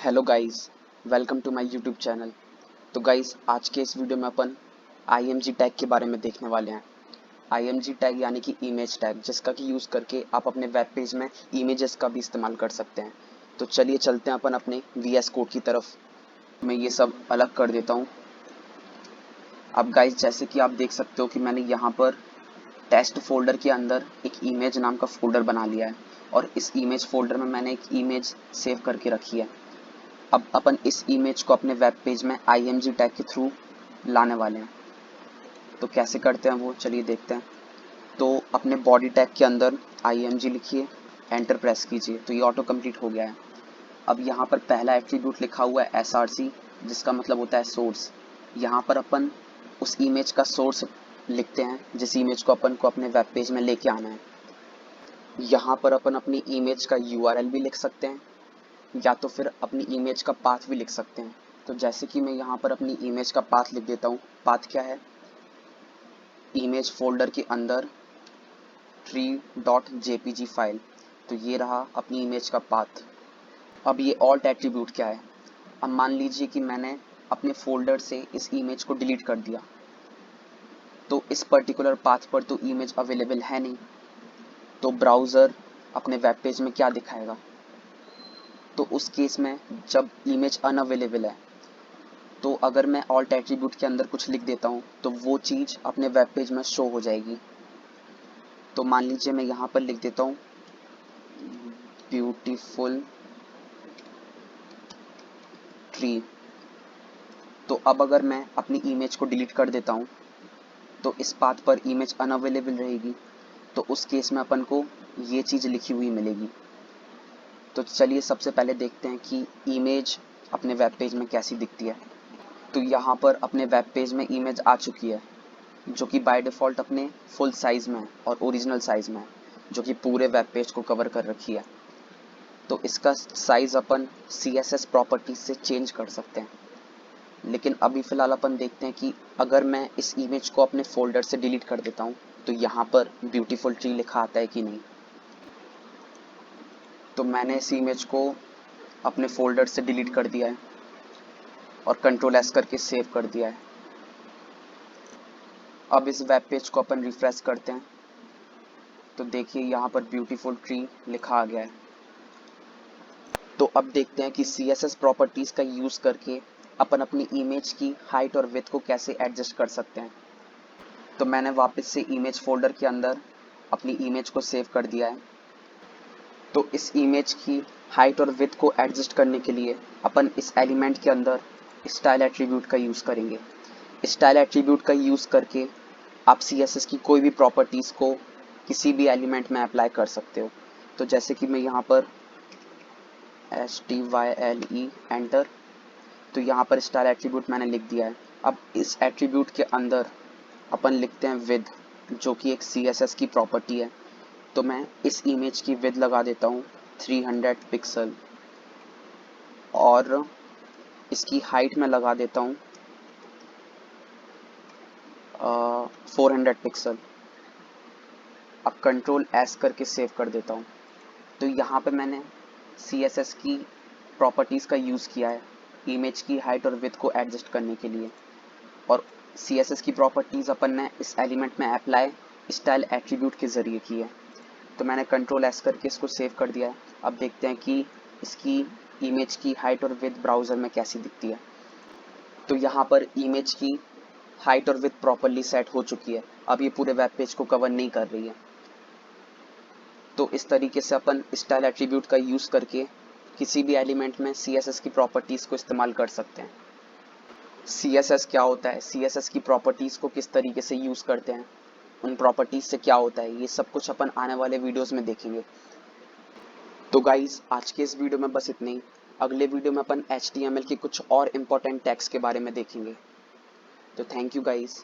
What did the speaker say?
Hello guys, welcome to my YouTube channel. तो guys, आज के इस वीडियो में अपन IMG टैग के बारे में देखने वाले हैं। IMG टैग यानी कि इमेज टैग, जिसका कि यूज़ करके आप अपने वेब पेज में इमेजेस का भी इस्तेमाल कर सकते हैं। तो चलिए चलते हैं अपन अपने VS कोड की तरफ। मैं ये सब अलग कर देता हूँ। अब गाइस, जैसे कि आप देख सकते हो कि मैंने यहाँ पर टेस्ट फोल्डर के अंदर एक इमेज नाम का फोल्डर बना लिया है और इस इमेज फोल्डर में मैंने एक इमेज सेव करके रखी है। अब अपन इस इमेज को अपने वेब पेज में IMG टैग के थ्रू लाने वाले हैं। तो कैसे करते हैं वो चलिए देखते हैं। तो अपने बॉडी टैग के अंदर IMG लिखिए, एंटर प्रेस कीजिए, तो ये ऑटो कंप्लीट हो गया है। अब यहाँ पर पहला एट्रीब्यूट लिखा हुआ है SRC, जिसका मतलब होता है सोर्स। यहाँ पर अपन उस इमेज का सोर्स लिखते हैं जिस इमेज को अपन को अपने वेब पेज में लेके आना है। यहाँ पर अपन अपनी इमेज का URL भी लिख सकते हैं या तो फिर अपनी इमेज का पाथ भी लिख सकते हैं। तो जैसे कि मैं यहाँ पर अपनी इमेज का पाथ लिख देता हूँ। पाथ क्या है? इमेज फोल्डर के अंदर tree.jpg फाइल। तो ये रहा अपनी इमेज का पाथ। अब ये ऑल्ट एट्रीब्यूट क्या है? अब मान लीजिए कि मैंने अपने फोल्डर से इस इमेज को डिलीट कर दिया, तो इस पर्टिकुलर पाथ पर तो इमेज अवेलेबल है नहीं, तो ब्राउज़र अपने वेब पेज में क्या दिखाएगा? तो उस केस में जब इमेज अनअवेलेबल है, तो अगर मैं ऑल्ट एट्रीब्यूट के अंदर कुछ लिख देता हूँ तो वो चीज़ अपने वेब पेज में शो हो जाएगी। तो मान लीजिए मैं यहाँ पर लिख देता हूँ ब्यूटीफुल ट्री। तो अब अगर मैं अपनी इमेज को डिलीट कर देता हूँ तो इस पाथ पर इमेज अनअवेलेबल रहेगी, तो उस केस में अपन को ये चीज़ लिखी हुई मिलेगी। तो चलिए सबसे पहले देखते हैं कि इमेज अपने वेब पेज में कैसी दिखती है। तो यहाँ पर अपने वेब पेज में इमेज आ चुकी है, जो कि बाय डिफ़ॉल्ट अपने फुल साइज़ में है और ओरिजिनल साइज़ में है, जो कि पूरे वेब पेज को कवर कर रखी है। तो इसका साइज़ अपन CSS प्रॉपर्टीज से चेंज कर सकते हैं। लेकिन अभी फ़िलहाल अपन देखते हैं कि अगर मैं इस इमेज को अपने फोल्डर से डिलीट कर देता हूँ तो यहाँ पर ब्यूटीफुल ट्री लिखा आता है कि नहीं। तो मैंने इस इमेज को अपने फोल्डर से डिलीट कर दिया है और Ctrl+S करके सेव कर दिया है। अब इस वेब पेज को अपन रिफ्रेश करते हैं तो देखिए यहाँ पर ब्यूटीफुल ट्री लिखा आ गया है। तो अब देखते हैं कि CSS प्रॉपर्टीज़ का यूज़ करके अपन अपनी इमेज की हाइट और विड्थ को कैसे एडजस्ट कर सकते हैं। तो मैंने वापस से इमेज फोल्डर के अंदर अपनी इमेज को सेव कर दिया है। तो इस इमेज की हाइट और विड्थ को एडजस्ट करने के लिए अपन इस एलिमेंट के अंदर स्टाइल एट्रीब्यूट का यूज़ करेंगे। स्टाइल एट्रीब्यूट का यूज़ करके आप CSS की कोई भी प्रॉपर्टीज़ को किसी भी एलिमेंट में अप्लाई कर सकते हो। तो जैसे कि मैं यहाँ पर STYLE एंटर, तो यहाँ पर स्टाइल एट्रीब्यूट मैंने लिख दिया है। अब इस एट्रीब्यूट के अंदर अपन लिखते हैं विड्थ, जो कि एक CSS की प्रॉपर्टी है। तो मैं इस इमेज की विड्थ लगा देता हूँ 300 पिक्सल और इसकी हाइट में लगा देता हूँ 400 पिक्सल। अब Ctrl+S करके सेव कर देता हूँ। तो यहाँ पे मैंने CSS की प्रॉपर्टीज़ का यूज़ किया है इमेज की हाइट और विड्थ को एडजस्ट करने के लिए, और CSS की प्रॉपर्टीज़ अपन ने इस एलिमेंट में अप्लाई स्टाइल एट्रीब्यूट के ज़रिए की है। तो मैंने Ctrl+S करके इसको सेव कर दिया है। अब देखते हैं कि इसकी इमेज की हाइट और विड्थ ब्राउज़र में कैसी दिखती है। तो यहाँ पर इमेज की हाइट और विड्थ प्रॉपरली सेट हो चुकी है। अब ये पूरे वेब पेज को कवर नहीं कर रही है। तो इस तरीके से अपन स्टाइल एट्रीब्यूट का यूज़ करके किसी भी एलिमेंट में CSS की प्रॉपर्टीज़ को इस्तेमाल कर सकते हैं। CSS क्या होता है, CSS की प्रॉपर्टीज़ को किस तरीके से यूज़ करते हैं, उन प्रॉपर्टीज़ से क्या होता है, ये सब कुछ अपन आने वाले वीडियोस में देखेंगे। तो गाइस, आज के इस वीडियो में बस इतना ही। अगले वीडियो में अपन HTML के कुछ और इम्पोर्टेंट टैग्स के बारे में देखेंगे। तो थैंक यू गाइस।